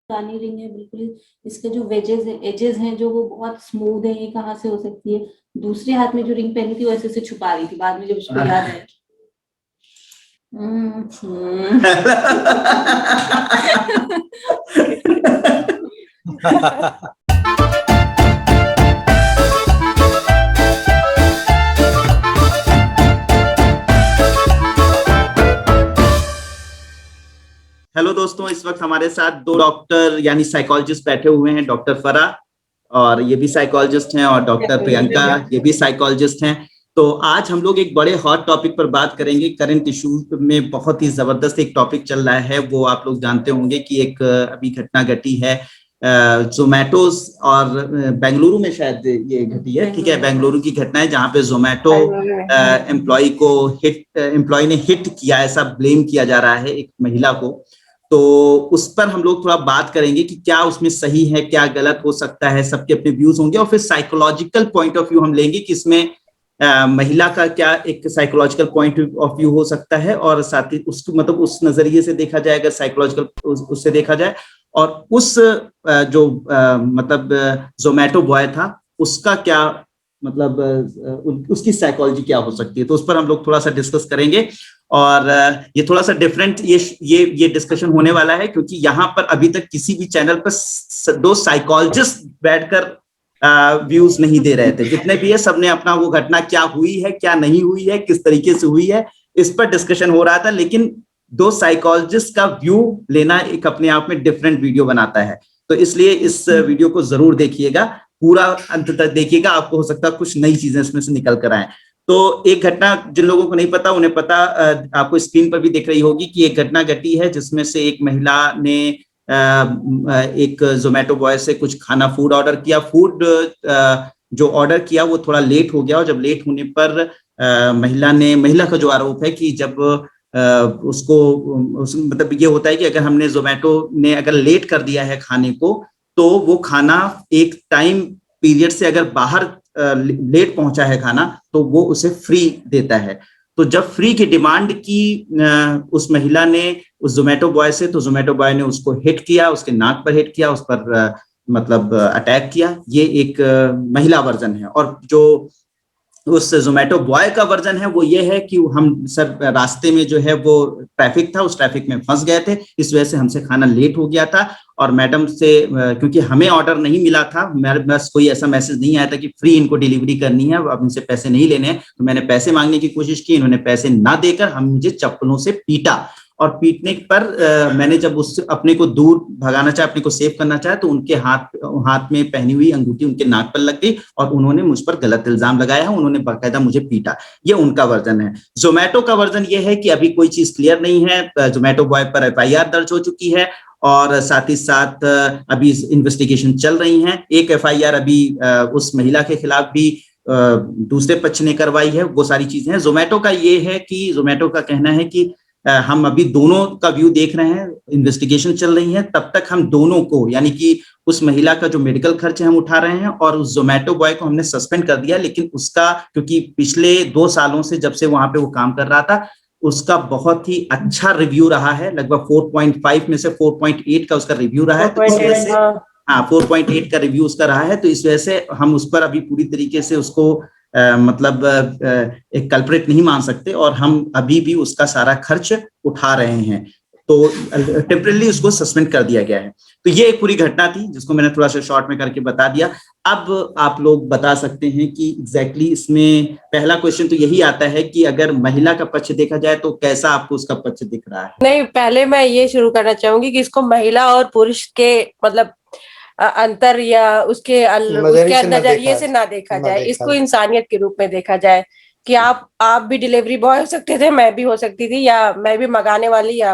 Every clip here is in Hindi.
पुरानी रिंग है बिल्कुल। इसके जो एजेस हैं जो वो बहुत स्मूथ है, ये कहाँ से हो सकती है? दूसरे हाथ में जो रिंग पहनी थी वो ऐसे से छुपा रही थी, बाद में जब उसको याद आया। हम्म। हेलो दोस्तों, इस वक्त हमारे साथ दो डॉक्टर यानी साइकोलॉजिस्ट बैठे हुए हैं, डॉक्टर फरा और ये भी साइकोलॉजिस्ट हैं, और डॉक्टर प्रियंका ये भी साइकोलॉजिस्ट हैं। तो आज हम लोग एक बड़े हॉट टॉपिक पर बात करेंगे। करंट इशू में बहुत ही जबरदस्त एक टॉपिक चल रहा है, वो आप लोग जानते होंगे कि एक अभी घटना घटी है जोमेटोज और बेंगलुरु में शायद ये घटी है, ठीक है, बेंगलुरु की घटना है जहां पे जोमेटो एम्प्लॉय ने हिट किया, ऐसा ब्लेम किया जा रहा है एक महिला को। तो उस पर हम लोग थोड़ा बात करेंगे कि क्या उसमें सही है, क्या गलत हो सकता है, सबके अपने व्यूज होंगे, और फिर साइकोलॉजिकल पॉइंट ऑफ व्यू हम लेंगे कि इसमें महिला का क्या एक साइकोलॉजिकल पॉइंट ऑफ व्यू हो सकता है, और साथ ही उसको मतलब उस नजरिए से देखा जाए, अगर साइकोलॉजिकल उससे देखा जाए, और उस जो मतलब जोमेटो बॉय था उसका क्या मतलब उसकी साइकोलॉजी क्या हो सकती है, तो उस पर हम लोग थोड़ा सा डिस्कस करेंगे। और ये थोड़ा सा डिफरेंट ये डिस्कशन होने वाला है, क्योंकि यहाँ पर अभी तक किसी भी चैनल पर दो साइकोलॉजिस्ट बैठकर व्यूज नहीं दे रहे थे। जितने भी है सबने अपना वो घटना क्या हुई है, क्या नहीं हुई है, किस तरीके से हुई है, इस पर डिस्कशन हो रहा था। लेकिन दो साइकोलॉजिस्ट का व्यू लेना एक अपने आप में डिफरेंट वीडियो बनाता है, तो इसलिए इस वीडियो को जरूर देखिएगा, पूरा अंत तक देखिएगा, आपको हो सकता है कुछ नई चीजें इसमें से निकल कर आए। तो एक घटना जिन लोगों को नहीं पता उन्हें पता, आपको स्क्रीन पर भी दिख रही होगी कि एक घटना घटी है जिसमें से एक महिला ने एक जोमेटो बॉय से कुछ खाना फूड ऑर्डर किया। फूड जो ऑर्डर किया वो थोड़ा लेट हो गया, और जब लेट होने पर महिला का जो आरोप है कि जब मतलब ये होता है कि अगर हमने जोमेटो ने अगर लेट कर दिया है खाने को, तो वो खाना एक टाइम पीरियड से अगर बाहर लेट पहुंचा है खाना, तो वो उसे फ्री देता है। तो जब फ्री की डिमांड की उस महिला ने उस जोमेटो बॉय से, तो जोमेटो बॉय ने उसको हिट किया, उसके नाक पर हिट किया, उस पर मतलब अटैक किया। ये एक महिला वर्जन है। और जो उस जोमेटो बॉय का वर्जन है वो ये है कि हम सर रास्ते में जो है वो ट्रैफिक था, उस ट्रैफिक में फंस गए थे, इस वजह से हमसे खाना लेट हो गया था, और मैडम से क्योंकि हमें ऑर्डर नहीं मिला था, मेरे पास कोई ऐसा मैसेज नहीं आया था कि फ्री इनको डिलीवरी करनी है, अब इनसे पैसे नहीं लेने हैं, तो मैंने पैसे मांगने की कोशिश की, इन्होंने पैसे ना देकर हम मुझे चप्पलों से पीटा, और पीटने पर मैंने जब उस अपने को दूर भगाना चाहा, अपने को सेव करना चाहा, तो उनके हाथ में पहनी हुई अंगूठी उनके नाक पर लग गई, और उन्होंने मुझ पर गलत इल्जाम लगाया है, उन्होंने बाकायदा मुझे पीटा। ये उनका वर्जन है। जोमेटो का वर्जन ये है कि अभी कोई चीज क्लियर नहीं है, जोमेटो बॉय पर एफआईआर दर्ज हो चुकी है, और साथ ही साथ अभी इन्वेस्टिगेशन चल रही है। एक एफआईआर अभी उस महिला के खिलाफ भी दूसरे पक्ष ने करवाई है। वो सारी चीजें हैं। जोमेटो का ये है कि जोमेटो का कहना है कि हम अभी दोनों का व्यू देख रहे हैं, इन्वेस्टिगेशन चल रही है, तब तक हम दोनों को, यानी कि उस महिला का जो मेडिकल खर्च है हम उठा रहे हैं, और उस जोमेटो बॉय को हमने सस्पेंड कर दिया, लेकिन उसका क्योंकि पिछले 2 सालों से जब से वहां पे वो काम कर रहा था, उसका बहुत ही अच्छा रिव्यू रहा है, लगभग 4.5 में से 4.8 का उसका रिव्यू रहा है, तो इस वजह से हाँ 4.8 का रिव्यू उसका रहा है, तो इस वजह से हम उस पर अभी पूरी तरीके से उसको मतलब एक कल्प्रेट नहीं मान सकते, और हम अभी भी उसका सारा खर्च उठा रहे हैं, तो टेम्परेली उसको सस्पेंड कर दिया गया है। तो ये एक पूरी घटना थी जिसको मैंने थोड़ा सा शॉर्ट में करके बता दिया। अब आप लोग बता सकते हैं कि एग्जैक्टली इसमें पहला क्वेश्चन तो यही आता है कि अगर महिला का पक्ष देखा जाए तो कैसा आपको उसका पक्ष दिख रहा है? नहीं, पहले मैं ये शुरू करना चाहूंगी कि इसको महिला और पुरुष के मतलब अंतर या उसके नजरिए से ना देखा जाए, इसको इंसानियत के रूप में देखा जाए कि आप भी डिलीवरी बॉय हो सकते थे, मैं भी हो सकती थी, या मैं भी मंगाने वाली, या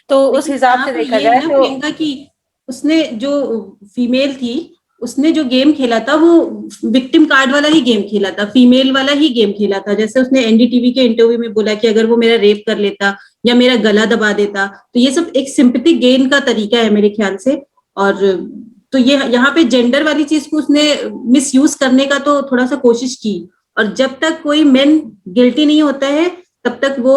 तो उस हिसाब से देखा जाए तो प्रियंका की उसने जो फीमेल थी उसने जो गेम खेला था वो विक्टिम कार्ड वाला ही गेम खेला था, फीमेल वाला ही गेम खेला था। जैसे उसने एनडीटीवी के इंटरव्यू में बोला कि अगर वो मेरा रेप कर लेता या मेरा गला दबा देता, तो ये सब एक सिंपैथी गेन का तरीका है मेरे ख्याल से। और तो ये यहाँ पे जेंडर वाली चीज को उसने मिस यूज करने का तो थोड़ा सा कोशिश की, और जब तक कोई मेन गिल्टी नहीं होता है तब तक वो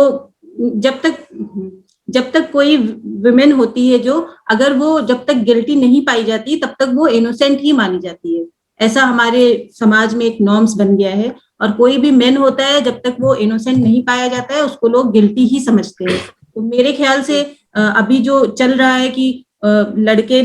जब तक कोई विमेन होती है जो, अगर वो जब तक गिल्टी नहीं पाई जाती तब तक वो इनोसेंट ही मानी जाती है। ऐसा हमारे समाज में एक नॉर्म्स बन गया है, और कोई भी मेन होता है जब तक वो इनोसेंट नहीं पाया जाता है उसको लोग गिल्टी ही समझते हैं। तो मेरे ख्याल से अभी जो चल रहा है कि लड़के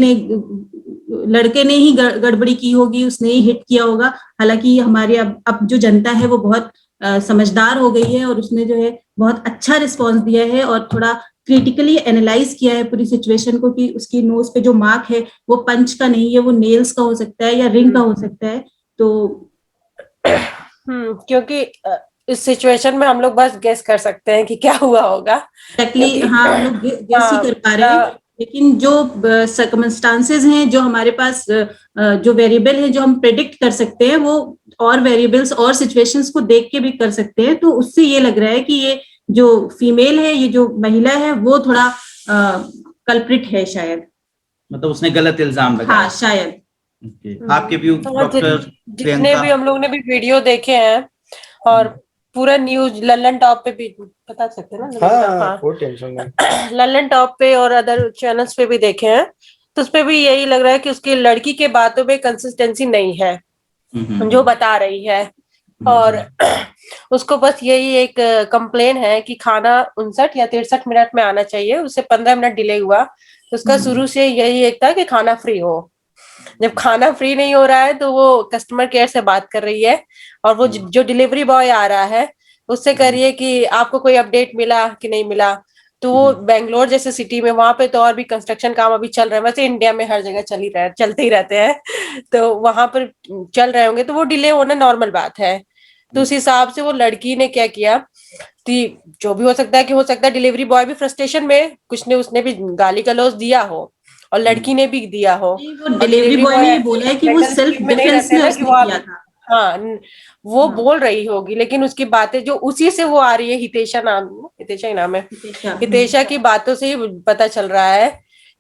ने ही गड़बड़ी की होगी, उसने ही हिट किया होगा, हालांकि हमारे अब जो जनता है वो बहुत समझदार हो गई है और उसने जो है बहुत अच्छा रिस्पॉन्स दिया है और थोड़ा क्रिटिकली एनालाइज किया है पूरी सिचुएशन को कि उसकी नोज पे जो मार्क है वो पंच का नहीं है, वो नेल्स का हो सकता है या रिंग का हो सकता है। तो क्योंकि इस सिचुएशन में हम लोग बस गेस कर सकते हैं कि क्या हुआ होगा। एक्चुअली हाँ, हम लोग गेस ही कर पा रहे हैं, लेकिन जो सर्कमस्टांसेस हैं, जो हमारे पास जो वेरिएबल है जो हम प्रेडिक्ट कर सकते हैं, वो और वेरिएबल्स और सिचुएशंस को देख के भी कर सकते हैं। तो उससे ये लग रहा है कि ये जो फीमेल है, ये जो महिला है, वो थोड़ा कल्प्रिट है शायद, मतलब उसने गलत इल्जाम लगाया। हाँ शायद। आपके व्यू डॉक्टर? जितने भी हम लोग ने भी वीडियो देखे हैं और पूरा न्यूज लल्लन टॉप पे भी बता सकते हैं ना, हाँ, कोई टेंशन नहीं, लल्लन टॉप पे और अदर चैनल्स पे भी देखे हैं, तो उस पे भी यही लग रहा है कि उसकी लड़की के बातों में कंसिस्टेंसी नहीं है जो बता रही है, और उसको बस यही एक कंप्लेन है कि खाना 59 या 63 मिनट में आना चाहिए, उससे 15 मिनट डिले हुआ। तो उसका शुरू से यही एक था कि खाना फ्री हो। जब खाना फ्री नहीं हो रहा है तो वो कस्टमर केयर से बात कर रही है, और वो जो डिलीवरी बॉय आ रहा है उससे कह रही है कि आपको कोई अपडेट मिला कि नहीं मिला। तो वो बेंगलोर जैसे सिटी में, वहां पे तो और भी कंस्ट्रक्शन काम अभी चल रहे हैं, वैसे इंडिया में हर जगह चलते ही रहते हैं, तो वहां पर चल रहे होंगे तो वो डिले होना नॉर्मल बात है। तो उस हिसाब से वो लड़की ने क्या किया कि जो भी हो सकता है डिलीवरी बॉय भी फ्रस्ट्रेशन में कुछ ने उसने भी गाली गलौज दिया हो और लड़की ने भी दिया हो। वो डिलीवरी बॉय ने बोला है कि वो सेल्फ डिफेंस में उसने किया था। हाँ, वो बोल रही होगी, लेकिन उसकी बातें जो उसी से वो आ रही है, हितेशा ही नाम है, हितेशा की बातों से ही पता चल रहा है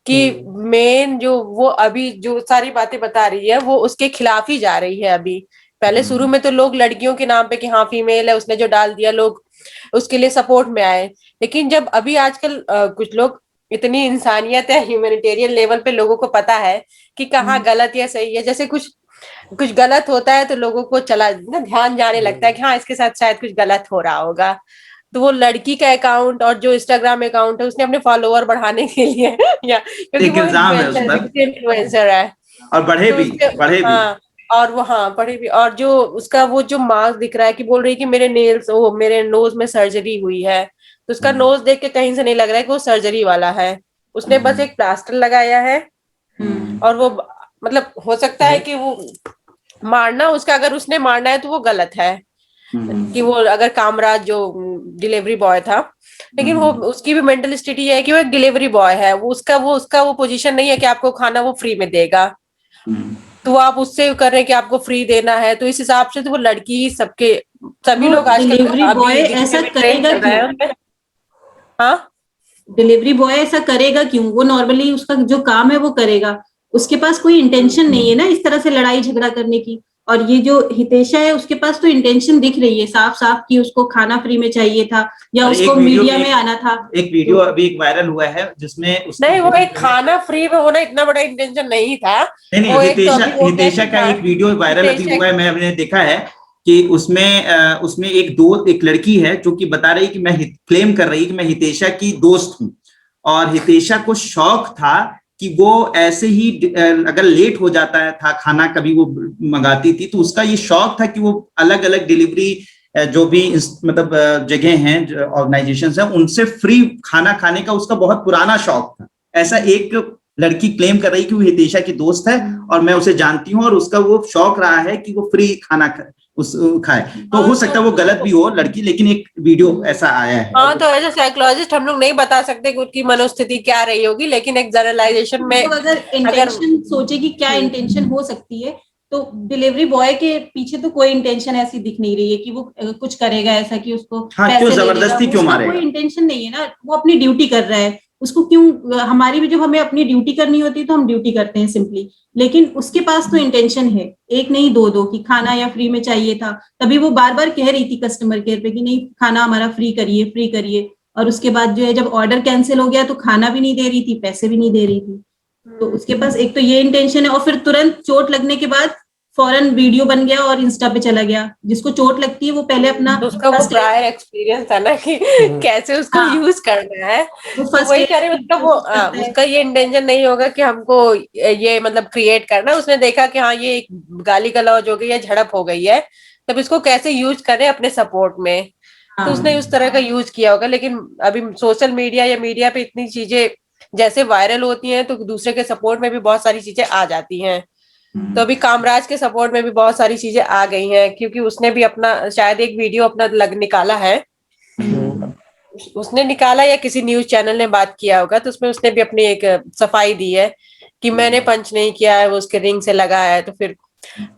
कि मेन जो वो अभी जो सारी बातें बता रही है वो उसके खिलाफ ही जा रही है। अभी पहले शुरू में तो लोग लड़कियों के नाम पे कि हाँ फीमेल है, उसने जो डाल दिया, लोग उसके लिए सपोर्ट में आए। लेकिन जब अभी आजकल कुछ लोग, इतनी इंसानियत है, ह्यूमैनिटेरियन लेवल पे लोगों को पता है कि कहाँ गलत या सही है। जैसे कुछ गलत होता है तो लोगों को ध्यान जाने लगता है कि हाँ इसके साथ शायद कुछ गलत हो रहा होगा। तो वो लड़की का अकाउंट और जो इंस्टाग्राम अकाउंट है उसने अपने फॉलोअर बढ़ाने के लिए या क्योंकि वो इन्फ्लुएंसर है और बढ़े भी हाँ, और वो पढ़े भी, और जो उसका वो जो मार्क्स दिख रहा है कि बोल रही है कि मेरे नोज में सर्जरी हुई है, तो उसका नोज देख के कहीं से नहीं लग रहा है कि वो सर्जरी वाला है। उसने बस एक प्लास्टर लगाया है और वो मतलब हो सकता है कि वो मारना उसका, अगर उसने मारना है तो वो गलत है कि वो अगर कामराज जो डिलीवरी बॉय था, लेकिन वो उसकी भी मेंटल स्थिति है कि वो एक डिलीवरी बॉय है, वो उसका वो पोजीशन नहीं है कि आपको खाना वो फ्री में देगा, तो आप उससे कर रहे हैं कि आपको फ्री देना है। तो इस हिसाब से तो वो लड़की सभी लोग आजकल डिलीवरी बॉय ऐसा करेगा क्यों? हाँ, डिलीवरी बॉय ऐसा करेगा क्यों? वो नॉर्मली उसका जो काम है वो करेगा, उसके पास कोई इंटेंशन नहीं है ना इस तरह से लड़ाई झगड़ा करने की। और ये जो हितेशा है उसके पास तो इंटेंशन दिख रही है साफ साफ कि उसको खाना फ्री में चाहिए था या उसको मीडिया में आना था। एक वीडियो अभी एक वायरल हुआ है जिसमें नहीं, वो एक खाना फ्री में होना इतना बड़ा इंटेंशन नहीं था। नहीं, हितेशा का एक वीडियो वायरल अभी हुआ है, मैंने देखा है कि उसमें एक लड़की है जो कि बता रही कि मैं क्लेम कर रही कि मैं हितेशा की दोस्त हूँ, और हितेशा को शौक था कि वो ऐसे ही अगर लेट हो जाता था खाना कभी वो मंगाती थी, तो उसका ये शौक था कि वो अलग अलग डिलीवरी जो भी मतलब जगह हैं, ऑर्गेनाइजेशंस हैं, उनसे फ्री खाना खाने का उसका बहुत पुराना शौक था। ऐसा एक लड़की क्लेम कर रही कि वो हितेशा की दोस्त है और मैं उसे जानती हूँ, और उसका वो शौक रहा है कि वो फ्री खाना खाए। तो हो सकता है वो गलत भी हो लड़की, लेकिन एक वीडियो ऐसा आया है। हाँ, तो एज ए साइकोलॉजिस्ट हम लोग नहीं बता सकते कि उनकी मनोस्थिति क्या रही होगी, लेकिन एक जनरलाइजेशन में अगर इंटेंशन सोचे कि क्या इंटेंशन हो सकती है, तो डिलीवरी बॉय के पीछे तो कोई इंटेंशन ऐसी दिख नहीं रही है कि वो कुछ करेगा ऐसा कि उसको पैसे जबरदस्ती क्यों मारेगा? कोई इंटेंशन नहीं है ना, वो अपनी ड्यूटी कर रहा है। उसको क्यों, हमारी भी जब हमें अपनी ड्यूटी करनी होती है तो हम ड्यूटी करते हैं सिंपली, लेकिन उसके पास तो इंटेंशन है, एक नहीं दो कि खाना या फ्री में चाहिए था। तभी वो बार बार कह रही थी कस्टमर केयर पे कि नहीं खाना हमारा फ्री करिए फ्री करिए। और उसके बाद जो है जब ऑर्डर कैंसिल हो गया तो खाना भी नहीं दे रही थी, पैसे भी नहीं दे रही थी। तो उसके पास एक तो ये इंटेंशन है, और फिर तुरंत चोट लगने के बाद फौरन वीडियो बन गया और इंस्टा पे चला गया। जिसको चोट लगती है वो पहले अपना तो उसका वो प्रायर एक्सपीरियंस था ना कि कैसे उसको यूज करना है, तो वही कह रहे मतलब वो उसका ये इंटेंशन नहीं होगा कि हमको ये मतलब क्रिएट करना। उसने देखा कि हाँ ये गाली गलौज हो गई है, झड़प हो गई है, तब इसको कैसे यूज करें अपने सपोर्ट में, तो उसने उस तरह का यूज किया होगा। लेकिन अभी सोशल मीडिया या मीडिया पे इतनी चीजें जैसे वायरल होती हैं तो दूसरे के सपोर्ट में भी बहुत सारी चीजें आ जाती हैं। तो अभी कामराज के सपोर्ट में भी बहुत सारी चीजें आ गई हैं, क्योंकि उसने भी अपना शायद एक वीडियो अपना निकाला है, उसने निकाला या किसी न्यूज चैनल ने बात किया होगा, तो उसमें उसने भी अपनी एक सफाई दी है कि मैंने पंच नहीं किया है, वो उसके रिंग से लगा है। तो फिर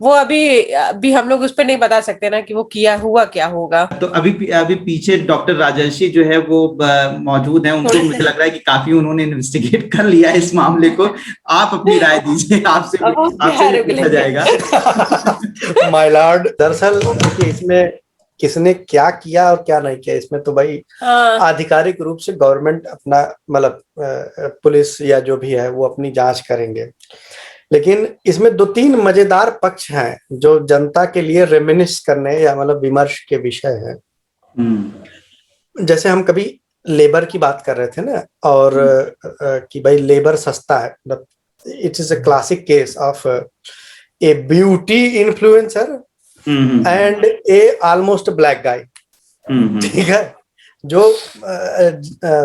वो अभी हम लोग उस पर नहीं बता सकते ना कि वो किया हुआ क्या होगा। तो अभी पीछे डॉक्टर राजर्षि जो है वो मौजूद हैं, उनको मुझे लग रहा है कि काफी उन्होंने इन्वेस्टिगेट कर लिया है इस मामले को। आप अपनी राय दीजिए, आपसे पूछा जाएगा। माय लॉर्ड, दरअसल इसमें किसने क्या किया और क्या नहीं किया, इसमें तो भाई आधिकारिक रूप से गवर्नमेंट अपना मतलब पुलिस या जो भी है वो अपनी जांच करेंगे। लेकिन इसमें 2-3 मजेदार पक्ष हैं जो जनता के लिए रेमिनिस करने या मतलब विमर्श के विषय है। जैसे हम कभी लेबर की बात कर रहे थे ना, और कि भाई लेबर सस्ता है, मतलब it is a classic case of A beauty influencer and A almost black guy, ठीक है, जो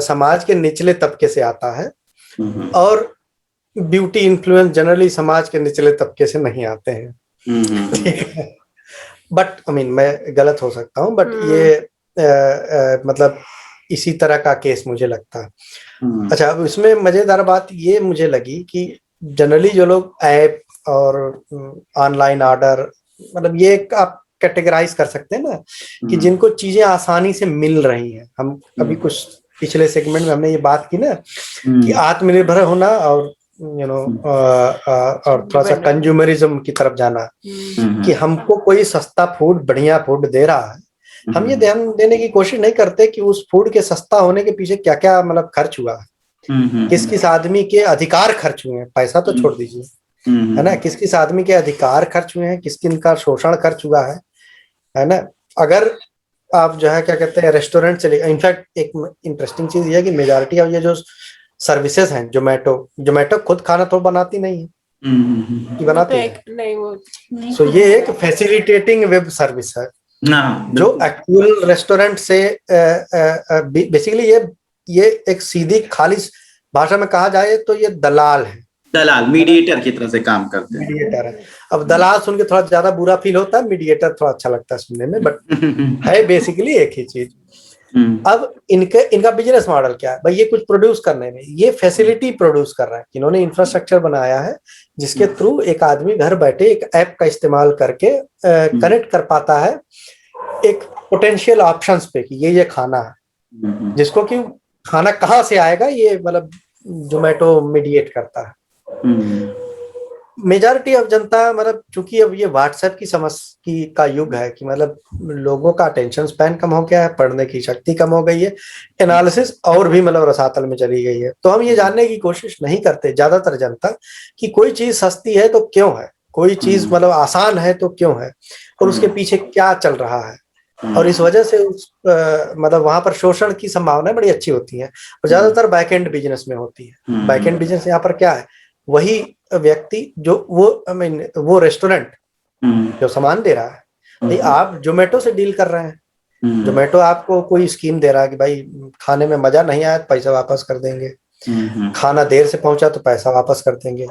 समाज के निचले तबके से आता है, और ब्यूटी इन्फ्लुएंस जनरली समाज के निचले तबके से नहीं आते हैं, ठीक है। बट आई मीन मैं गलत हो सकता हूँ, बट ये मतलब इसी तरह का केस मुझे लगता है। अच्छा, अब इसमें मजेदार बात ये मुझे लगी कि जनरली जो लोग ऐप और ऑनलाइन ऑर्डर, मतलब ये आप कैटेगराइज कर सकते हैं ना कि जिनको चीजें आसानी से मिल रही हैं। हम अभी कुछ पिछले सेगमेंट में हमने ये बात की ना कि आत्मनिर्भर होना और और थोड़ा सा कंज्यूमरिज्म की तरफ जाना, कि हमको कोई सस्ता फूड, बढ़िया फूड दे रहा है, हम ये ध्यान देने की कोशिश नहीं करते कि उस फूड के सस्ता होने के पीछे क्या क्या मतलब खर्च हुआ है, किस किस आदमी के अधिकार खर्च हुए हैं, पैसा तो छोड़ दीजिए, है ना, किस किस आदमी के अधिकार खर्च हुए हैं, किस किन का शोषण खर्च हुआ है ना। अगर आप जो है क्या कहते हैं रेस्टोरेंट चले, इनफैक्ट एक इंटरेस्टिंग चीज ये है कि मेजॉरिटी ऑफ ये जो सर्विसेज हैं, जोमेटो खुद खाना तो बनाती नहीं है, कि बनाती है नहीं वो। सो ये एक फैसिलिटेटिंग वेब सर्विस है जो एक्चुअल रेस्टोरेंट से बेसिकली ये एक सीधी खालिश भाषा में कहा जाए तो ये दलाल है, दलाल मीडिएटर की तरह से काम करते हैं, मीडिएटर है। अब दलाल सुन के थोड़ा ज्यादा बुरा फील होता है, मीडिएटर थोड़ा अच्छा लगता है सुनने में, बट है बेसिकली एक ही चीज। अब इनका बिजनेस मॉडल क्या है भाई, ये कुछ प्रोड्यूस करने में, ये फैसिलिटी प्रोड्यूस कर रहा है, इन्होंने इंफ्रास्ट्रक्चर बनाया है जिसके थ्रू एक आदमी घर बैठे एक ऐप का इस्तेमाल करके कनेक्ट कर पाता है एक पोटेंशियल ऑप्शंस पे कि ये खाना है, जिसको कि खाना कहाँ से आएगा ये मतलब जोमेटो मीडिएट करता है। मेजॉरिटी ऑफ जनता मतलब चूंकि अब ये व्हाट्सएप की का युग है कि मतलब लोगों का अटेंशन स्पैन कम हो गया है, पढ़ने की शक्ति कम हो गई है, एनालिसिस और भी मतलब रसातल में चली गई है, तो हम ये जानने की कोशिश नहीं करते ज्यादातर जनता कि कोई चीज सस्ती है तो क्यों है, कोई चीज मतलब आसान है तो क्यों है, और उसके पीछे क्या चल रहा है। और इस वजह से मतलब वहां पर शोषण की संभावनाएं बड़ी अच्छी होती हैं, और ज्यादातर बैकएंड बिजनेस में होती है। बैकएंड बिजनेस यहाँ पर क्या है, वही व्यक्ति जो वो रेस्टोरेंट जो सामान दे रहा है, आप जोमेटो से डील कर रहे हैं, जोमेटो आपको कोई स्कीम दे रहा है कि भाई खाने में मजा नहीं आया तो पैसा वापस कर देंगे, खाना देर से पहुंचा तो पैसा वापस कर देंगे।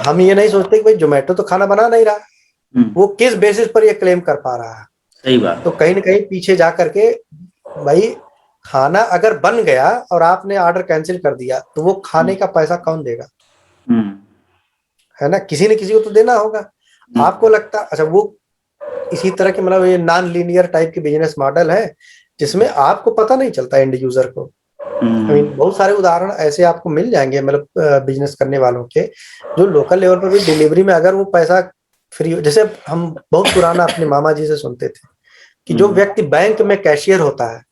हम ये नहीं सोचते कि भाई जोमेटो तो खाना बना नहीं रहा, वो किस बेसिस पर ये क्लेम कर पा रहा है। सही बात। तो कहीं ना कहीं पीछे जा करके भाई खाना अगर बन गया और आपने ऑर्डर कैंसिल कर दिया तो वो खाने का पैसा कौन देगा, है ना, किसी न किसी को तो देना होगा। आपको लगता, अच्छा वो इसी तरह के मतलब ये नॉन लीनियर टाइप के बिजनेस मॉडल है जिसमें आपको पता नहीं चलता एंड यूजर को। बहुत सारे उदाहरण ऐसे आपको मिल जाएंगे मतलब बिजनेस करने वालों के, जो लोकल लेवल पर भी डिलीवरी में अगर वो पैसा फ्री, जैसे हम बहुत पुराना अपने मामा जी से सुनते थे कि जो व्यक्ति बैंक में कैशियर होता है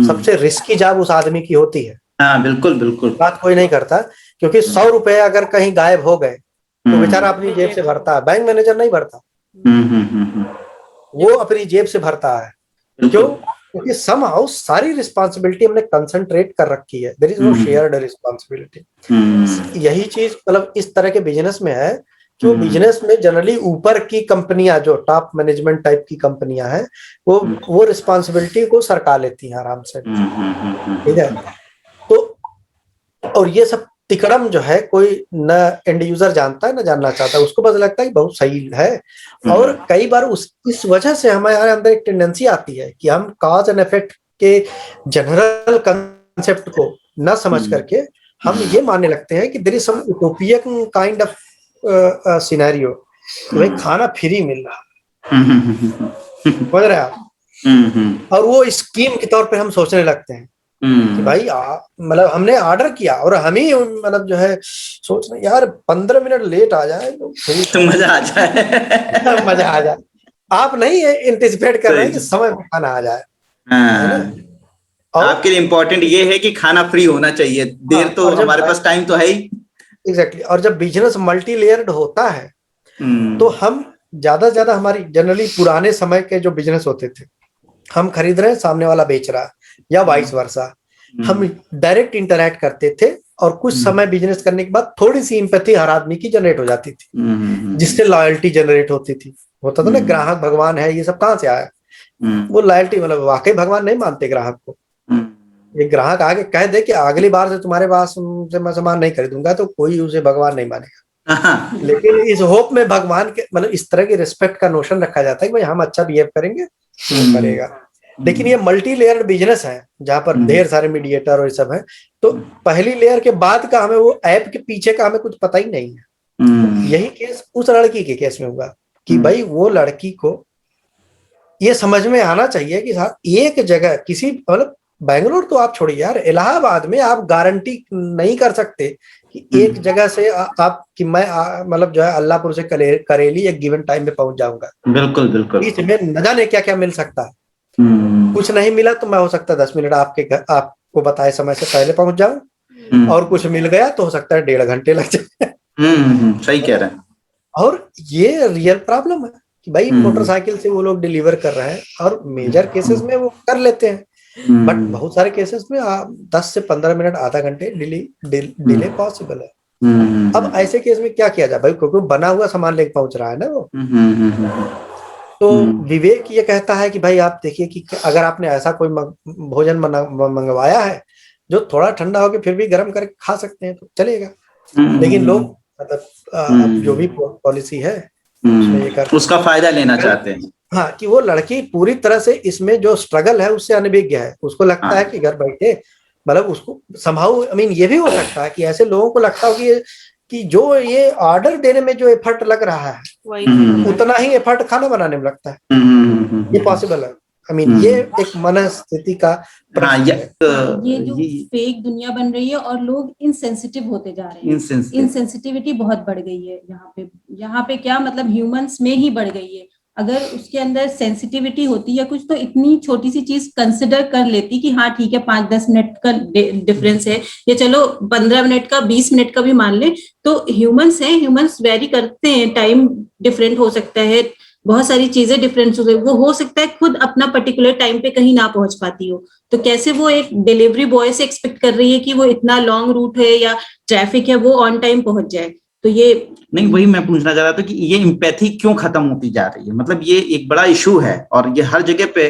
सबसे रिस्की जॉब उस आदमी की होती है। हाँ बिल्कुल बिल्कुल, बात कोई नहीं करता, क्योंकि 100 रुपए अगर कहीं गायब हो गए तो बेचारा अपनी जेब से भरता है, बैंक मैनेजर नहीं भरता, वो अपनी जेब से भरता है। क्यों? क्योंकि समहाउ सारी रिस्पॉन्सिबिलिटी हमने कंसंट्रेट कर रखी है, there is no shared responsibility. यही चीज मतलब इस तरह के बिजनेस में है, जो बिजनेस में जनरली ऊपर की कंपनियां, जो टॉप मैनेजमेंट टाइप की कंपनियां हैं, वो रिस्पॉन्सिबिलिटी को सरका लेती हैं आराम से, ठीक है। तो और ये सब तिकड़म जो है कोई न एंड यूजर जानता है न जानना चाहता है, उसको बस लगता है कि बहुत सही है। और कई बार इस वजह से हमारे अंदर एक टेंडेंसी आती है कि हम कॉज एंड इफेक्ट के जनरल कंसेप्ट को न समझ करके हम ये मानने लगते हैं कि there is some utopian kind of scenario, भाई खाना फ्री मिल रहा, समझ रहे हैं आप। और वो स्कीम के तौर पे हम सोचने लगते हैं कि भाई मतलब हमने ऑर्डर किया और हम ही मतलब जो है सोच रहे यार 15 मिनट लेट आ जाए तो मजा आ जाए मजा आ जाए। आप नहीं एंटिसिपेट कर रहे हैं कि समय में खाना आ जाए, है ना। आपके लिए इम्पोर्टेंट ये है कि खाना फ्री होना चाहिए, देर तो हमारे पास टाइम तो है ही। एग्जैक्टली। और जब बिजनेस मल्टी लेयर्ड होता है तो हम ज्यादा से ज्यादा, हमारी जनरली पुराने समय के जो बिजनेस होते थे, हम खरीद रहे हैं, सामने वाला बेच रहा है, या वाइस वर्सा, हम डायरेक्ट इंटरैक्ट करते थे। और कुछ समय बिजनेस करने के बाद थोड़ी सी एम्पैथी हर आदमी की जनरेट हो जाती थी, जिससे लॉयल्टी जनरेट होती थी। होता था ना, ग्राहक भगवान है, ये सब कहाँ से आया? वो लॉयल्टी, मतलब वाकई भगवान नहीं मानते ग्राहक को। एक ग्राहक आगे कह दे कि अगली बार से तुम्हारे पास से मैं सामान नहीं खरीदूंगा, तो कोई उसे भगवान नहीं मानेगा। लेकिन इस होप में भगवान के मतलब इस तरह की रिस्पेक्ट का नोशन रखा जाता है कि भाई हम अच्छा बिहेव करेंगे तो करेगा। लेकिन ये मल्टी लेयर बिजनेस है जहां पर ढेर सारे मीडिएटर और ये सब है, तो पहली लेयर के बाद का हमें, वो ऐप के पीछे का हमें कुछ पता ही नहीं है। यही केस उस लड़की के केस में हुआ कि भाई वो लड़की को ये समझ में आना चाहिए कि साहब एक जगह किसी, मतलब बेंगलोर तो आप छोड़िए यार, इलाहाबाद में आप गारंटी नहीं कर सकते कि एक जगह से आप कि मैं मतलब जो है अल्लाहपुर से करेली एक गिवन टाइम में पहुंच जाऊंगा। बिल्कुल बिल्कुल। इसमें न जाने क्या क्या मिल सकता है। कुछ नहीं मिला तो मैं हो सकता है 10 मिनट आपके घर, आपको बताए समय से पहले पहुंच जाऊं, और कुछ मिल गया तो हो सकता है 1.5 घंटे लग जाए। सही कह रहे हैं। और ये रियल प्रॉब्लम है कि भाई मोटरसाइकिल से वो लोग डिलीवर कर रहे हैं, और मेजर केसेस में वो कर लेते हैं, बट बहुत सारे केसेस में 10 से 15 मिनट, आधा घंटे डिले पॉसिबल है। अब ऐसे केस में क्या किया जाए भाई, क्योंकि बना हुआ सामान लेके पहुंच रहा है ना वो। तो विवेक ये कहता है कि भाई आप देखिए कि अगर आपने ऐसा कोई भोजन मंगवाया है जो थोड़ा ठंडा होकर फिर भी गर्म करके खा सकते हैं तो चलेगा। लेकिन लोग मतलब जो भी पॉलिसी है उसका फायदा लेना चाहते हैं। हाँ, कि वो लड़की पूरी तरह से इसमें जो स्ट्रगल है उससे अनभिज्ञ है। उसको लगता है कि घर बैठे, मतलब उसको संभाव, आई मीन ये भी हो सकता है कि ऐसे लोगों को लगता हो कि जो ये ऑर्डर देने में जो एफर्ट लग रहा है उतना ही एफर्ट खाना बनाने में लगता है। ये पॉसिबल है। आई मीन ये एक मनस्थिति का ये जो फेक दुनिया बन रही है और लोग इनसेंसिटिव होते जा रहे हैं। इनसेंसिटिविटी बहुत बढ़ गई है यहाँ पे क्या मतलब ह्यूमंस में ही बढ़ गई है। अगर उसके अंदर सेंसिटिविटी होती है कुछ, तो इतनी छोटी सी चीज कंसिडर कर लेती कि हाँ ठीक है 5-10 मिनट का डिफरेंस है, या चलो 15 मिनट का 20 मिनट का भी मान ले, तो ह्यूमंस हैं, ह्यूमंस वेरी करते हैं, टाइम डिफरेंट हो सकता है, बहुत सारी चीजें डिफरेंट वो हो सकता है खुद अपना पर्टिकुलर टाइम पे कहीं ना पहुंच पाती हो, तो कैसे वो एक डिलीवरी बॉय से एक्सपेक्ट कर रही है कि वो इतना लॉन्ग रूट है या ट्रैफिक है वो ऑन टाइम पहुंच जाए। तो ये नहीं, वही मैं पूछना चाह रहा था कि ये एम्पैथी क्यों खत्म होती जा रही है, मतलब ये एक बड़ा इशू है और ये हर जगह पे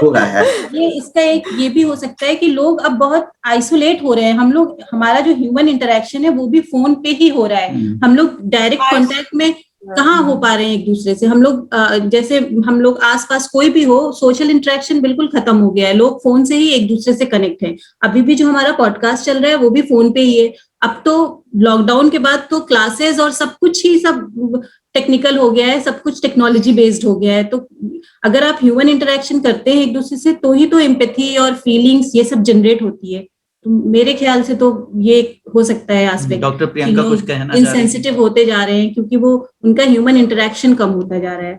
हो रहा है। ये इसका एक ये भी हो सकता है कि लोग अब बहुत आइसोलेट हो रहे हैं। हम लोग, हमारा जो ह्यूमन इंटरेक्शन है वो भी फोन पे ही हो रहा है। हम लोग डायरेक्ट कांटेक्ट में कहाँ हो पा रहे हैं एक दूसरे से। हम लोग जैसे हम लोग आसपास कोई भी हो, सोशल इंटरेक्शन बिल्कुल खत्म हो गया है। लोग फोन से ही एक दूसरे से कनेक्ट हैं। अभी भी जो हमारा पॉडकास्ट चल रहा है वो भी फोन पे ही है। अब तो लॉकडाउन के बाद तो क्लासेस और सब कुछ ही सब टेक्निकल हो गया है, सब कुछ टेक्नोलॉजी बेस्ड हो गया है। तो अगर आप ह्यूमन इंटरेक्शन करते हैं एक दूसरे से तो ही तो एम्पैथी और फीलिंग्स ये सब जनरेट होती है। तो मेरे ख्याल से तो ये हो सकता है एस्पेक्ट। डॉक्टर प्रियंका कुछ कहना इनसेंसिटिव होते जा रहे हैं क्योंकि वो उनका ह्यूमन इंटरेक्शन कम होता जा रहा है।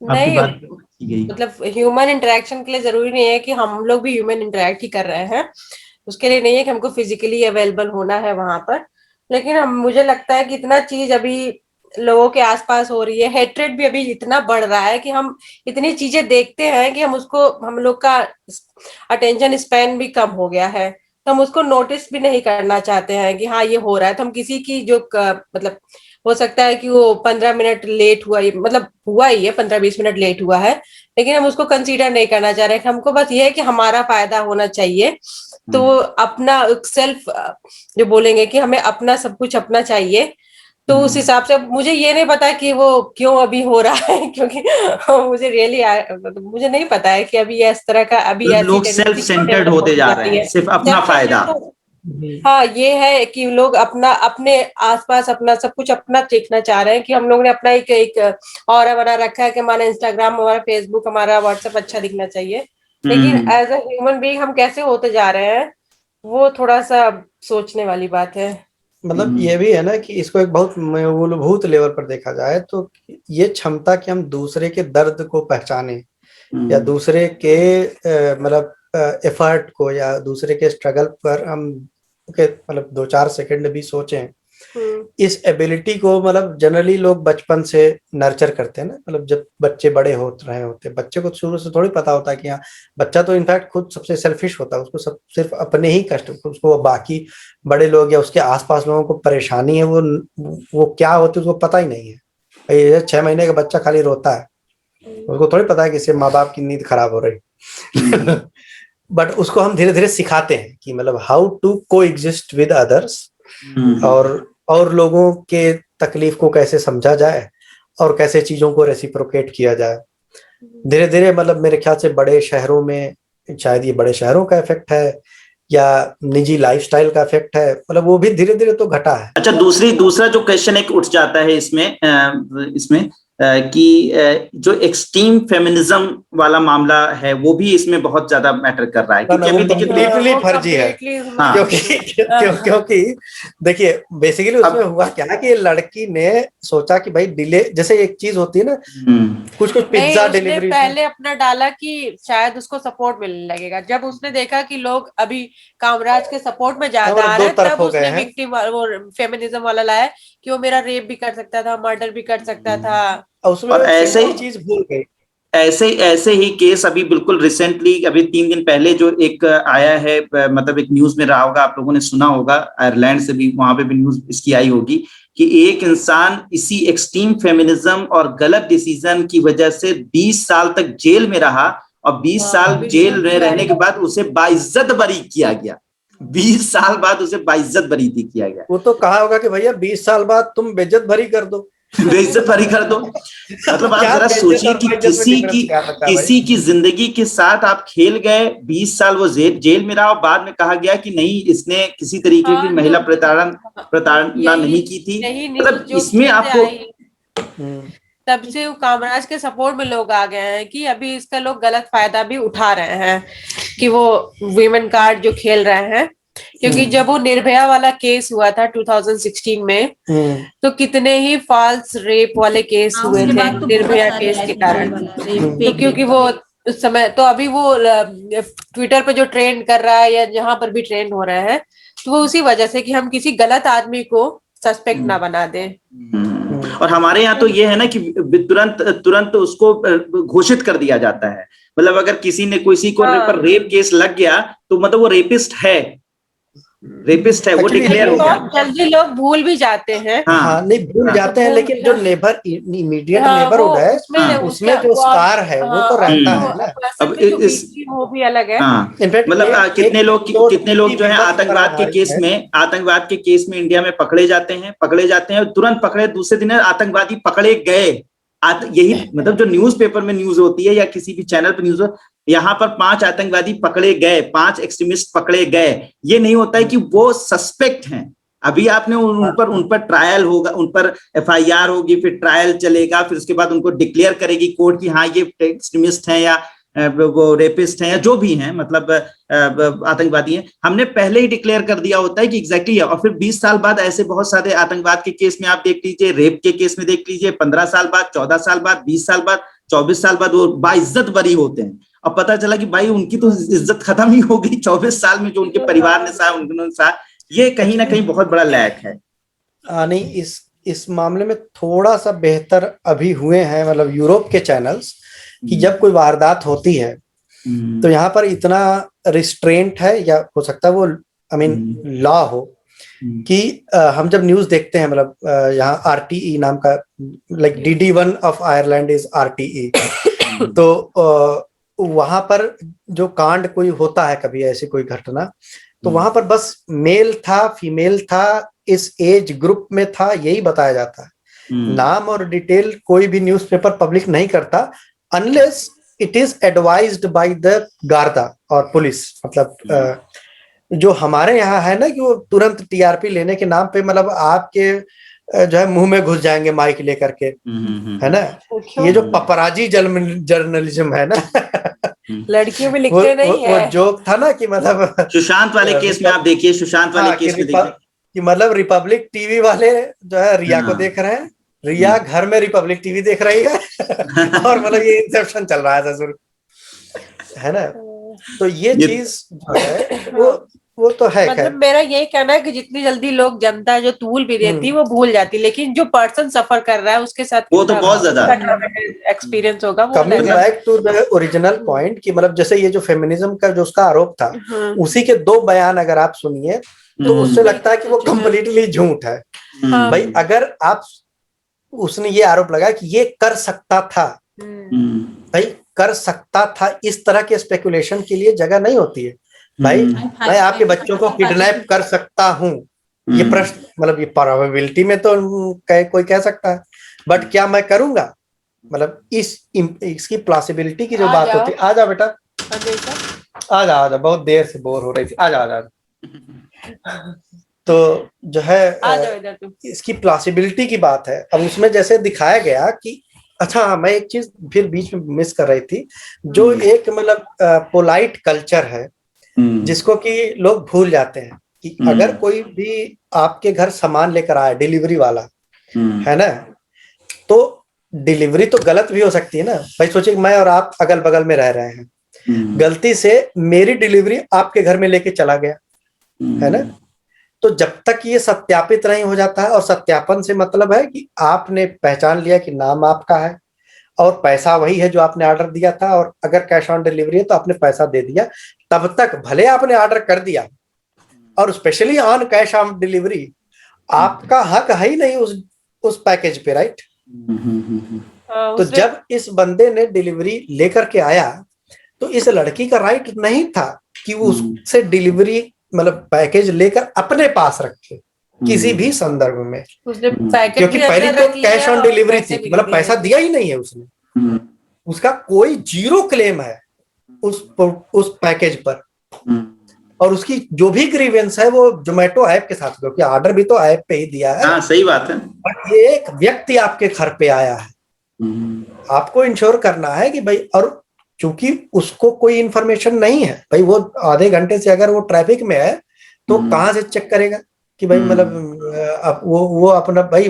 नहीं, बात की गई। मतलब ह्यूमन इंटरेक्शन के लिए जरूरी नहीं है कि हम लोग भी ह्यूमन इंटरेक्ट ही कर रहे हैं, उसके लिए नहीं है कि हमको फिजिकली अवेलेबल होना है वहां पर। लेकिन मुझे लगता है कि इतना चीज अभी लोगों के आसपास हो रही है, हेट्रेड भी अभी इतना बढ़ रहा है कि हम इतनी चीजें देखते हैं कि हम लोग का अटेंशन स्पैन भी कम हो गया है, तो हम उसको नोटिस भी नहीं करना चाहते हैं कि हाँ ये हो रहा है। तो हम किसी की जो मतलब हो सकता है कि वो 15 मिनट लेट हुआ, मतलब हुआ ही है, 15-20 मिनट लेट हुआ है, लेकिन हम उसको कंसीडर नहीं करना चाह रहे। हमको बस ये है कि हमारा फायदा होना चाहिए, तो अपना सेल्फ जो बोलेंगे कि हमें अपना सब कुछ अपना चाहिए, तो उस हिसाब से मुझे ये नहीं पता कि वो क्यों अभी हो रहा है, क्योंकि मुझे रियली मुझे नहीं पता है कि अभी इस तरह का अभी ऐसी लोग सेल्फ सेंटर्ड होते जा रहे हैं, सिर्फ अपना फायदा। हाँ, ये है कि लोग अपने आसपास अपना सब कुछ अपना देखना चाह रहे हैं, कि हम लोग ने अपना एक ऑरा बना रखा है कि हमारा इंस्टाग्राम, हमारा फेसबुक, हमारा व्हाट्सएप अच्छा दिखना चाहिए, लेकिन एज अ ह्यूमन बीइंग हम कैसे होते जा रहे हैं वो थोड़ा सा सोचने वाली बात है। मतलब ये भी है ना कि इसको एक बहुत मूलभूत लेवल पर देखा जाए तो ये क्षमता कि हम दूसरे के दर्द को पहचाने या दूसरे के मतलब एफर्ट को या दूसरे के स्ट्रगल पर हम मतलब 2-4 सेकंड भी सोचें, इस एबिलिटी को मतलब जनरली लोग बचपन से नर्चर करते हैं ना। मतलब जब बच्चे बड़े हो रहे होते हैं, बच्चे को शुरू से थोड़ी पता होता है कि हाँ, बच्चा तो इनफैक्ट खुद सबसे सेल्फिश होता है, उसको सब सिर्फ अपने ही कष्ट, उसको बाकी बड़े लोग या उसके आसपास लोगों को परेशानी है वो क्या होती है उसको पता ही नहीं है। ये 6 महीने का बच्चा खाली रोता है, उसको थोड़ी पता है कि इससे माँ बाप की नींद खराब हो रही बट उसको हम धीरे धीरे सिखाते हैं कि मतलब हाउ टू को एग्जिस्ट विद अदर्स, और लोगों के तकलीफ को कैसे समझा जाए और कैसे चीजों को रेसिप्रोकेट किया जाए। धीरे धीरे मतलब मेरे ख्याल से बड़े शहरों में, शायद ये बड़े शहरों का इफेक्ट है या निजी लाइफस्टाइल का इफेक्ट है, मतलब वो भी धीरे धीरे तो घटा है। अच्छा, दूसरा जो क्वेश्चन एक उठ जाता है इसमें कि जो एक्सट्रीम फेमिनिज्म वाला मामला है वो भी इसमें बहुत ज्यादा मैटर कर रहा है, क्योंकि अभी देखिए फर्जी है। क्योंकि देखिए बेसिकली उसमें हुआ क्या कि लड़की ने सोचा कि भाई डिले, जैसे एक चीज होती है ना, कुछ पिज्जा डिलीवरी, पहले अपना डाला कि शायद उसको सपोर्ट मिलने लगेगा। जब उसने देखा कि लोग अभी कामराज के सपोर्ट में ज्यादा आ रहे हैं, तब उसने विक्टिम वो फेमिनिज्म वाला लाया कि वो मेरा रेप भी कर सकता था, मर्डर भी कर सकता था, उसमें ऐसे ही चीज भूल गई। ऐसे ही केस अभी बिल्कुल रिसेंटली, अभी 3 दिन पहले जो एक आया है, मतलब एक न्यूज में रहा होगा, आप लोगों ने सुना होगा, आयरलैंड से भी, वहां पे भी न्यूज इसकी आई होगी कि एक इंसान इसी एक्सट्रीम फेमिनिज्म और गलत डिसीजन की वजह से 20 साल तक जेल में रहा, और 20 साल जेल में रहने के बाद उसे बाइज्जत बरी किया गया। 20 साल बाद उसे बाइज्जत बरी किया गया। वो तो कहा होगा कि भैया 20 साल बाद तुम बेइज्जत भरी कर दो, बेइज्जत भरी कर दो। मतलब आप जरा सोचिए कि किसी की जिंदगी के साथ आप खेल गए, 20 साल वो जेल में रहा, और बाद में कहा गया कि नहीं, इसने किसी तरीके की महिला प्रताड़ना नहीं की थी। मतलब इसमें आपको तब से कामराज के सपोर्ट में लोग आ गए हैं कि अभी इसका लोग गलत फायदा भी उठा रहे हैं कि वो वीमेन कार्ड जो खेल रहे हैं। क्योंकि जब वो निर्भया वाला केस हुआ था 2016 में, तो कितने ही फॉल्स रेप वाले केस हुए थे निर्भया केस के कारण। तो क्योंकि वो उस समय, तो अभी वो ट्विटर पे जो ट्रेंड कर रहा है या जहां पर भी ट्रेंड हो रहे हैं, तो वो उसी वजह से कि हम किसी गलत आदमी को सस्पेक्ट ना बना दें। और हमारे यहाँ तो ये है ना कि तुरंत उसको घोषित कर दिया जाता है। मतलब अगर किसी ने किसी को पर रेप केस लग गया तो मतलब वो रेपिस्ट है, वो डिक्लेयर हो गया। जल्दी लोग भूल भी जाते हैं। हाँ, नहीं भूल जाते हैं, लेकिन जो इमीडिएट नेबरहुड है उसमें जो स्कार है वो तो रहता है ना। अब वो भी अलग है। मतलब कितने लोग जो है आतंकवाद के केस में इंडिया में पकड़े जाते हैं, तुरंत पकड़े, दूसरे दिन आतंकवादी पकड़े गए। यही मतलब जो न्यूज़पेपर में न्यूज होती है या किसी भी चैनल पर न्यूज हो, यहाँ पर 5 आतंकवादी पकड़े गए, 5 एक्सट्रीमिस्ट पकड़े गए। ये नहीं होता है कि वो सस्पेक्ट हैं। अभी आपने उन पर ट्रायल होगा, उन पर FIR होगी, फिर ट्रायल चलेगा, फिर उसके बाद उनको डिक्लेयर करेगी कोर्ट की हाँ ये एक्सट्रीमिस्ट हैं या वो रेपिस्ट हैं या जो भी हैं, मतलब आतंकवादी हैं। हमने पहले ही डिक्लेयर कर दिया होता है कि एग्जैक्टली है। और फिर 20 साल बाद ऐसे बहुत सारे आतंकवाद के केस में आप देख लीजिए, रेप के केस में देख लीजिए, 15 साल बाद, 14 साल बाद, 20 साल बाद 24 साल बाद वो बाइज्जत बरी होते हैं। अब पता चला कि भाई उनकी तो इज्जत खत्म ही हो गई 24 साल में, जो उनके परिवार ने सहा, उन्होंने सहा। ये कहीं ना कहीं बहुत बड़ा लैक है। नहीं, इस मामले में थोड़ा सा बेहतर अभी हुए हैं, मतलब यूरोप के चैनल्स, कि जब कोई वारदात होती है तो यहाँ पर इतना रिस्ट्रेंट है, या हो सकता है वो लॉ हो कि हम जब न्यूज देखते हैं, मतलब यहाँ RTE नाम का, like DD1 of Ireland is RTE। तो वहां पर जो कांड कोई होता है, कभी ऐसी कोई घटना, तो वहां पर बस मेल था, फीमेल था, इस एज ग्रुप में था, यही बताया जाता है। नाम और डिटेल कोई भी न्यूज़पेपर पब्लिक नहीं करता, unless it is advised by the Garda और पुलिस। मतलब जो हमारे यहाँ है ना, कि वो तुरंत TRP लेने के नाम पे, मतलब आपके जो है मुंह में घुस जाएंगे माइक लेकर के, है ना। ये जो पपराजी जर्नलिज्म है ना, लड़कियों में लिखते नहीं है। वो जोक था ना कि मतलब सुशांत वाले केस में आप देखिए, सुशांत वाले केस में देखिए कि मतलब रिपब्लिक टीवी वाले जो है रिया को देख रहे हैं, रिया घर में रिपब्लिक टीवी देख रही है और मतलब ये इंसेप्शन चल रहा है ससुर, है ना। तो ये चीज जो है वो तो है। मतलब मेरा यही कहना है कि जितनी जल्दी लोग, जनता जो तूल भी देती है वो भूल जाती, लेकिन जो पर्सन सफर कर रहा है उसके साथ वो तो बहुत ज्यादा एक्सपीरियंस होगा। Coming back to the original point, कि मतलब जैसे ये जो फेमिनिज्म का जो उसका आरोप था, उसी के 2 बयान अगर आप सुनिए तो उससे लगता है कि वो कंप्लीटली झूठ है। भाई अगर आप, उसने ये आरोप लगाया कि ये कर सकता था, भाई कर सकता था, इस तरह के स्पेकुलेशन के लिए जगह नहीं होती है। भाई मैं आपके बच्चों को किडनैप कर सकता हूँ, ये प्रश्न, मतलब ये प्रोबेबिलिटी में तो कोई कह सकता है, बट क्या मैं करूंगा, मतलब इसकी प्लॉसिबिलिटी की जो बात होती है। आ जा बेटा, आ जा, बहुत देर से बोर हो रही थी, आ जा। तो जो है इसकी प्लॉसिबिलिटी की बात है। अब उसमें जैसे दिखाया गया कि, अच्छा मैं एक चीज फिर बीच में मिस कर रही थी, जो एक मतलब पोलाइट कल्चर है जिसको कि लोग भूल जाते हैं, कि अगर कोई भी आपके घर सामान लेकर आया, डिलीवरी वाला, है ना, तो डिलीवरी तो गलत भी हो सकती है ना। भाई सोचिए मैं और आप अगल बगल में रह रहे हैं, गलती से मेरी डिलीवरी आपके घर में लेके चला गया, है ना, तो जब तक ये सत्यापित नहीं हो जाता है, और सत्यापन से मतलब है कि आपने पहचान लिया कि नाम आपका है और पैसा वही है जो आपने ऑर्डर दिया था, और अगर कैश ऑन डिलीवरी है तो आपने पैसा दे दिया, तब तक भले आपने ऑर्डर कर दिया, और specially on cash on delivery आपका हक है ही नहीं उस पैकेज पे, राइट। तो जब इस बंदे ने डिलीवरी लेकर के आया, तो इस लड़की का राइट नहीं था कि वो उससे डिलीवरी, मतलब पैकेज लेकर अपने पास रखे किसी भी संदर्भ में, क्योंकि पहले तो कैश ऑन डिलीवरी थी, मतलब पैसा दिया ही नहीं है उसने, उसका कोई 0 क्लेम है उस पैकेज पर, और उसकी जो भी ग्रीवेंस है वो जोमेटो ऐप के साथ, क्योंकि ऑर्डर भी तो ऐप पे ही दिया है। हाँ, सही बात है। बट ये एक व्यक्ति आपके घर पे आया है, आपको इंश्योर करना है कि भाई, और चूंकि उसको कोई इंफॉर्मेशन नहीं है, भाई वो आधे घंटे से अगर वो ट्रैफिक में है तो कहाँ से चेक करेगा कि भाई, मतलब वो अपना भाई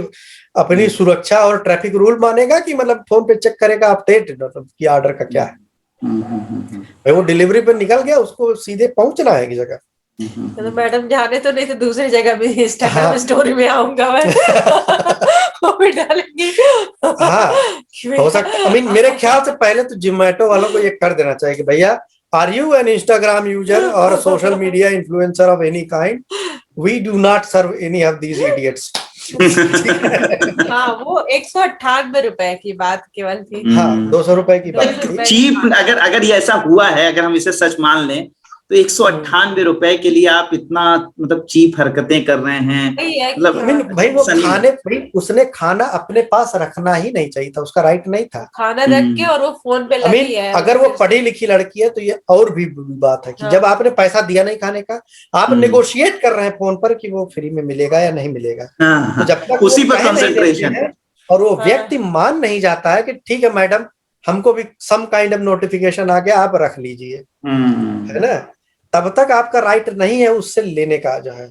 अपनी सुरक्षा और ट्रैफिक रूल मानेगा कि मतलब फोन पे चेक करेगा अपडेट कि ऑर्डर का क्या है। भाई वो डिलीवरी पे निकल गया, उसको सीधे पहुंचना है की जगह। तो मैडम जाने तो नहीं तो दूसरी जगह भी इंस्टाग्राम स्टोरी में आऊंगा मैं वो भी डालेंगी। हाँ हो सकता, आई मीन मेरे ख्याल से पहले तो जोमेटो वालों को ये कर देना चाहिए कि भैया, are you an Instagram user और social media influencer of any kind, we do not serve any of these idiots. हाँ, वो 198 रुपए की बात केवल थी। हाँ, 200 रुपए की बात थी। चीप, अगर ये ऐसा हुआ है, अगर हम इसे सच मान लें, तो 198 रुपए के लिए आप इतना मतलब चीप हरकतें कर रहे हैं। मतलब भाई वो खाने, भाई उसने खाना अपने पास रखना ही नहीं चाहिए था, उसका राइट नहीं था खाना रख के, और वो फोन पे लगी है। अगर वो पढ़ी लिखी लड़की है तो ये और भी बात है कि जब आपने पैसा दिया नहीं खाने का, आप नेगोशिएट कर रहे हैं फोन पर कि वो फ्री में मिलेगा या नहीं मिलेगा, तो जब तक उसी पर कंसंट्रेशन है, और वो व्यक्ति मान नहीं जाता है कि ठीक है मैडम, हमको भी सम काइंड ऑफ नोटिफिकेशन आ गया, आप रख लीजिए, है ना, तब तक आपका राइट नहीं है उससे लेने का जो है।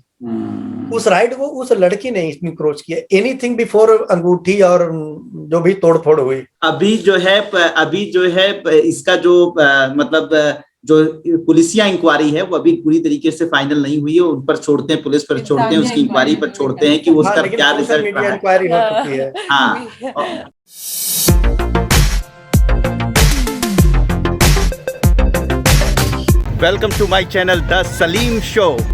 उस राइट को उस लड़की ने इंक्रोच किया। एनीथिंग बिफोर अंगूठी और जो भी तोड़फोड़ हुई। अभी जो है इसका जो मतलब जो पुलिसिया इंक्वायरी है वो अभी पूरी तरीके से फाइनल नहीं हुई है, उन पर छोड़ते हैं, पुलिस पर छोड़ते हैं, उसकी इंक्वायरी पर छोड़ते हैं कि उसका क्या रिजल्ट रहा है। इंक्वायरी हो चुकी है। हाँ। Welcome to my channel, The Salim Show.